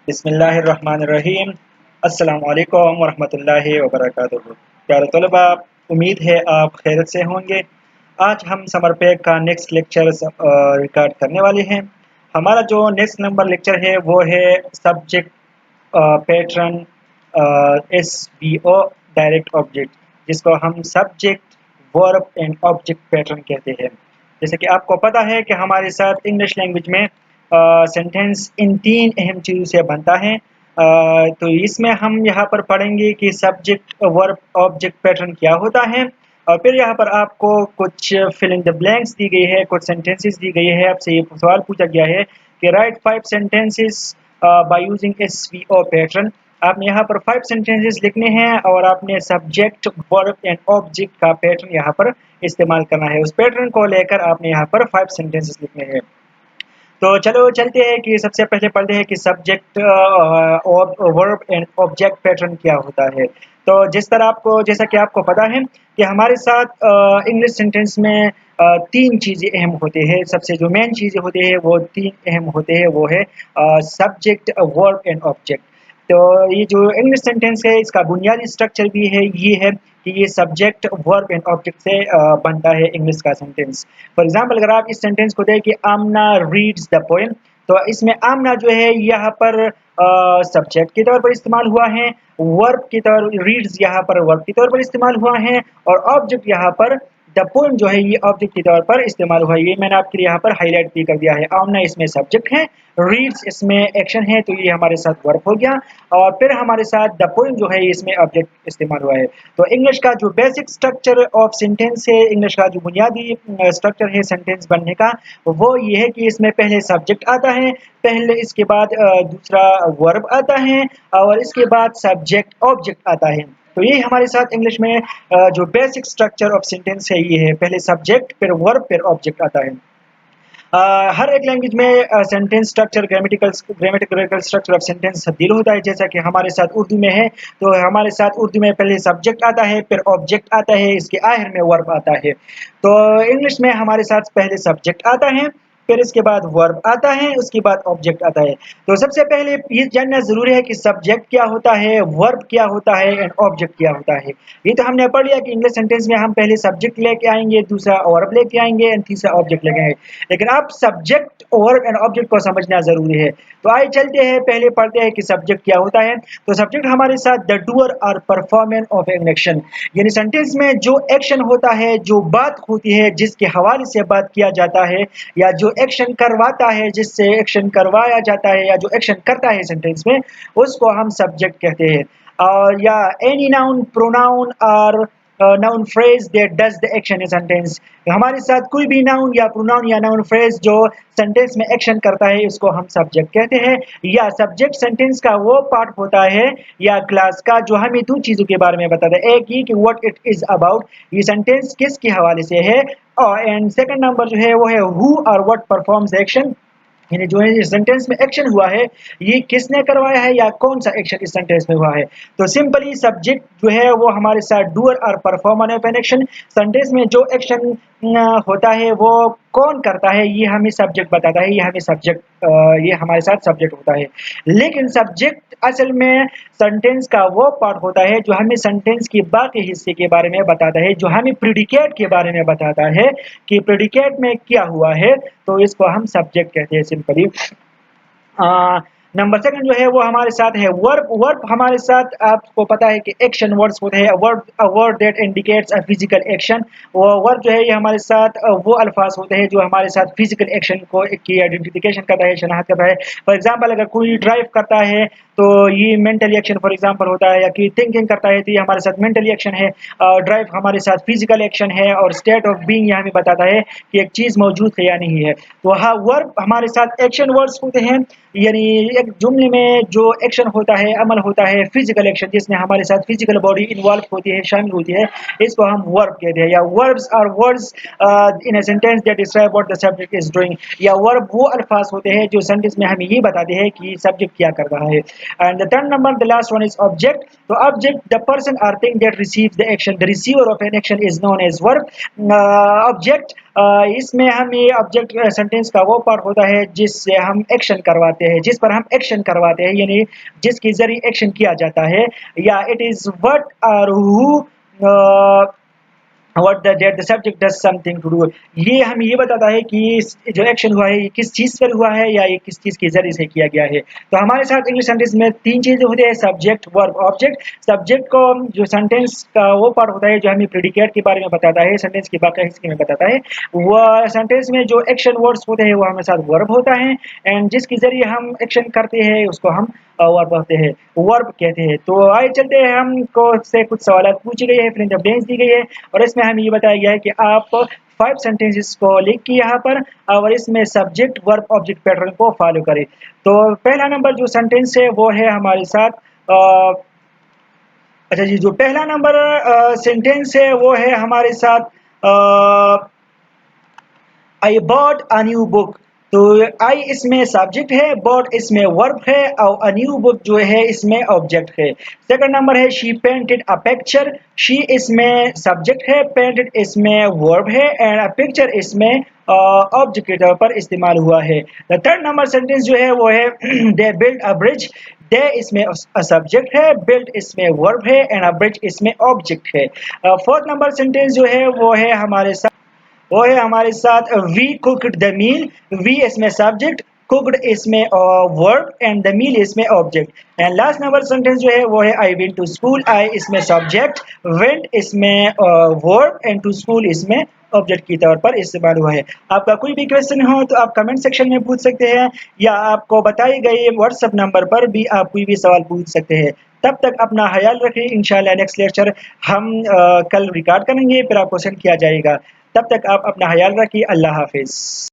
बिस्मिल्लाहिर्रहमानिर्रहीम। अस्सलामु अलैकुम वरहमतुल्लाहि वबरकातुहू। प्यारे तलबा, उम्मीद है आप खैरियत से होंगे। आज हम समर पैक का नेक्स्ट लेक्चर रिकॉर्ड करने वाले हैं। हमारा जो नेक्स्ट नंबर लेक्चर है वो है subject pattern S V O direct object, जिसको हम subject verb and object pattern कहते हैं। जैसे कि आपको पता है कि हमारे साथ इंग्लिश लैंग्वेज में सेंटेंस इन तीन अहम चीज़ों से बनता है। तो इसमें हम यहाँ पर पढ़ेंगे कि सब्जेक्ट वर्ब ऑब्जेक्ट पैटर्न क्या होता है, और फिर यहाँ पर आपको कुछ फिल इन द ब्लैंक्स दी गई है, कुछ सेंटेंसेस दी गई है। आपसे ये सवाल पूछा गया है कि right 5 sentences by using SVO pattern. आपने यहाँ पर 5 सेंटेंसेस लिखने हैं और आपने सब्जेक्ट वर्ब एंड ऑब्जेक्ट का पैटर्न यहाँ पर इस्तेमाल करना है। उस पैटर्न को लेकर आपने यहाँ पर 5 सेंटेंसेस लिखने हैं। तो चलो चलते हैं कि सबसे पहले पढ़ते हैं कि subject verb and object pattern क्या होता है। तो जैसा कि आपको पता है कि हमारे साथ इंग्लिश सेंटेंस में तीन चीज़ें अहम होते हैं। सबसे जो मेन चीज़ें होते हैं वो तीन अहम होते हैं, वो है सब्जेक्ट वर्ब एंड ऑब्जेक्ट। तो ये जो इंग्लिश सेंटेंस है इसका बुनियादी स्ट्रक्चर भी है, ये है कि ये सब्जेक्ट वर्ब एंड ऑब्जेक्ट से बनता है इंग्लिश का सेंटेंस। फॉर एग्जांपल, अगर आप इस सेंटेंस को देखें कि आमना रीड्स द पोएम, तो इसमें आमना जो है यहाँ पर सब्जेक्ट के तौर पर इस्तेमाल हुआ है, वर्ब के तौर रीड्स यहाँ पर वर्ब के तौर पर इस्तेमाल हुआ है, और ऑब्जेक्ट यहाँ पर द पोएम जो है ये ऑब्जेक्ट के तौर पर इस्तेमाल हुआ है। ये मैंने आपके लिए यहाँ पर हाईलाइट भी कर दिया है। आमना इसमें सब्जेक्ट है, रीड्स इसमें एक्शन है, तो ये हमारे साथ वर्ब हो गया, और फिर हमारे साथ द पोएम जो है इसमें ऑब्जेक्ट इस्तेमाल हुआ है। तो इंग्लिश का जो बेसिक स्ट्रक्चर ऑफ सेंटेंस है, इंग्लिश का जो बुनियादी स्ट्रक्चर है सेंटेंस बनने का, वो ये है कि इसमें पहले सब्जेक्ट आता है, पहले इसके बाद दूसरा वर्ब आता है, और इसके बाद सब्जेक्ट ऑब्जेक्ट आता है। तो ये हमारे साथ इंग्लिश में जो बेसिक स्ट्रक्चर ऑफ सेंटेंस है ये है, पहले सब्जेक्ट फिर वर्ब फिर ऑब्जेक्ट आता है। हर एक लैंग्वेज में sentence structure grammatical structure of sentence तब्दील होता है। जैसा कि हमारे साथ उर्दू में है, तो हमारे साथ उर्दू में पहले सब्जेक्ट आता है, फिर ऑब्जेक्ट आता है, इसके आखिर में वर्ब आता है। तो इंग्लिश में हमारे साथ पहले सब्जेक्ट आता है, फिर इसके बाद वर्ब आता है, उसके बाद ऑब्जेक्ट आता है। तो सबसे पहले ये जानना जरूरी है कि सब्जेक्ट क्या होता है, वर्ब क्या होता है एंड ऑब्जेक्ट क्या होता है। ये तो हमने पढ़ लिया कि इंग्लिश सेंटेंस में हम पहले सब्जेक्ट लेके आएंगे, दूसरा वर्ब लेके आएंगे एंड तीसरा ऑब्जेक्ट लेके आएंगे। लेकिन अब सब्जेक्ट वर्ब एंड ऑब्जेक्ट को समझना जरूरी है। तो आइए चलते हैं, पहले पढ़ते हैं कि सब्जेक्ट क्या होता है। तो सब्जेक्ट हमारे साथ द डूअर और परफॉर्मेंस ऑफ एन एक्शन, यानी सेंटेंस में जो एक्शन होता है, जो बात होती है, जिसके हवाले से बात किया जाता है, या जो एक्शन करवाता है, जिससे एक्शन करवाया जाता है, या जो एक्शन करता है सेंटेंस में, उसको हम सब्जेक्ट कहते हैं। और या एनी नाउन प्रोनाउन और noun phrase that does the action in sentence, हमारे साथ कोई भी नाउन या प्रोनाउन या नाउन फ्रेज जो सेंटेंस में एक्शन करता है उसको हम सब्जेक्ट कहते हैं। या सब्जेक्ट सेंटेंस का वो पार्ट होता है या क्लास का जो हमें दो चीज़ों के बारे में बताता है। एक ये कि व्हाट इट इज अबाउट, ये सेंटेंस किसके हवाले से है, और एंड सेकंड नंबर जो है वो है हु और व्हाट परफॉर्म्स एक्शन, यानी जो है सेंटेंस में एक्शन हुआ है ये किसने करवाया है या कौन सा एक्शन इस सेंटेंस में हुआ है। तो सिंपली सब्जेक्ट जो है वो हमारे साथ डूअर और performer of an action, sentence में जो एक्शन होता है वो कौन करता है ये हमें सब्जेक्ट बताता है, ये हमारे साथ सब्जेक्ट होता है। लेकिन सब्जेक्ट असल में सेंटेंस का वो पार्ट होता है जो हमें सेंटेंस के बाकी हिस्से के बारे में बताता है, जो हमें प्रेडिकेट के बारे में बताता है कि प्रेडिकेट में क्या हुआ है, तो इसको हम सब्जेक्ट कहते हैं सिंपली। नंबर सेकंड जो है वो हमारे साथ है वर्ब। वर्ब हमारे साथ आपको पता है कि एक्शन वर्ड्स होते हैं, a word that indicates a physical action. वो वर्ब जो है ये हमारे साथ वो अल्फाज होते हैं जो हमारे साथ फिजिकल एक्शन को की आइडेंटिफिकेशन करता है, शनाख्त करता है। फॉर एग्जांपल, अगर कोई ड्राइव करता है तो ये मेंटली एक्शन फॉर एग्जांपल होता है, या कि थिंकिंग करता है तो ये हमारे साथ मेंटली एक्शन है। ड्राइव हमारे साथ फिजिकल एक्शन है, और स्टेट ऑफ बीइंग ये हमें बताता है कि एक चीज़ मौजूद है या नहीं है। तो हाँ, वर्ब हमारे साथ एक्शन वर्ड्स होते हैं, यानी एक जुमले में जो एक्शन होता है, अमल होता है, फिजिकल एक्शन जिसमें हमारे साथ फिजिकल बॉडी इन्वॉल्व होती है, शामिल होती है, इसको हम वर्ब कहते हैं। या verbs are words in a sentence that describe what the subject is doing, या वर्ब वो अल्फाज होते हैं जो सेंटेंस में हमें ये बताते हैं कि सब्जेक्ट क्या कर रहा है। And the third number, the last one is object. तो object the person or thing that receives the action, the receiver of an action is known as verb. Object इसमें हम ये ऑब्जेक्ट सेंटेंस का वो पार्ट होता है जिससे हम एक्शन करवाते हैं, जिस पर हम एक्शन करवाते हैं, यानी जिसके ज़रिए एक्शन किया जाता है, या इट इज़ व्हाट और who what the that the subject does something to do. ये हमें ये बताता है कि जो एक्शन हुआ है ये किस चीज़ पर हुआ है या ये किस चीज़ के ज़रिए से किया गया है। तो हमारे साथ इंग्लिश सेंटेंस में 3 चीज़ें होती हैं, सब्जेक्ट, वर्ब, ऑब्जेक्ट। सब्जेक्ट को जो सेंटेंस का वो पार्ट होता है जो हमें प्रेडिकेट के बारे में बताता है, सेंटेंस की बाकी हिस्ट्री में बताता है। वह सेंटेंस में जो एक्शन वर्ड्स होते हैं वो हमारे साथ वर्ब होता है, एंड जिसके ज़रिए हम एक्शन करते हैं उसको हम वर्ब कहते हैं, वर्ब कहते हैं। तो आइए चलते हैं, हमको से कुछ सवालात पूछी गई है, फिर जब दी गई है और इसमें हमें ये बताया गया है कि आप 5 सेंटेंसेस को लिख के यहाँ पर और इसमें सब्जेक्ट वर्ब ऑब्जेक्ट पैटर्न को फॉलो करें। तो पहला नंबर जो सेंटेंस है वो है हमारे साथ अच्छा जी, जो पहला नंबर सेंटेंस है वो है हमारे साथ I bought a new book. तो आई इसमें सब्जेक्ट है, बॉट इसमें वर्ब है और अ न्यू बुक जो है इसमें ऑब्जेक्ट है। सेकंड नंबर है she painted a picture. She इसमें सब्जेक्ट है, पेंटेड इसमें वर्ब है एंड अ पिक्चर इसमें ऑब्जेक्ट के तौर पर इस्तेमाल हुआ है। द थर्ड नंबर सेंटेंस जो है वो है दे बिल्ड अ ब्रिज। दे इसमें सब्जेक्ट है, बिल्ड इसमें वर्ब है एंड अ ब्रिज इसमें ऑब्जेक्ट है। फोर्थ नंबर सेंटेंस जो है वो है हमारे साथ we cooked the meal. We इसमें सब्जेक्ट, कुक्ड इसमें वर्ब एंड द मील इसमें object. And last number sentence जो है वो है I went to school. I इसमें सब्जेक्ट, वेंट इसमें वर्ब एंड टू स्कूल इसमें ऑब्जेक्ट के तौर पर इस्तेमाल हुआ है। आपका कोई भी क्वेश्चन हो तो आप कमेंट सेक्शन में पूछ सकते हैं या आपको बताए गए व्हाट्सएप नंबर पर भी आप कोई भी सवाल पूछ सकते हैं। तब तक अपना ख्याल रखें, इंशाल्लाह नेक्स्ट लेक्चर हम कल रिकॉर्ड करेंगे फिर आपको सेंड किया जाएगा। तब तक आप अपना ख्याल रखिए। अल्लाह हाफिज़।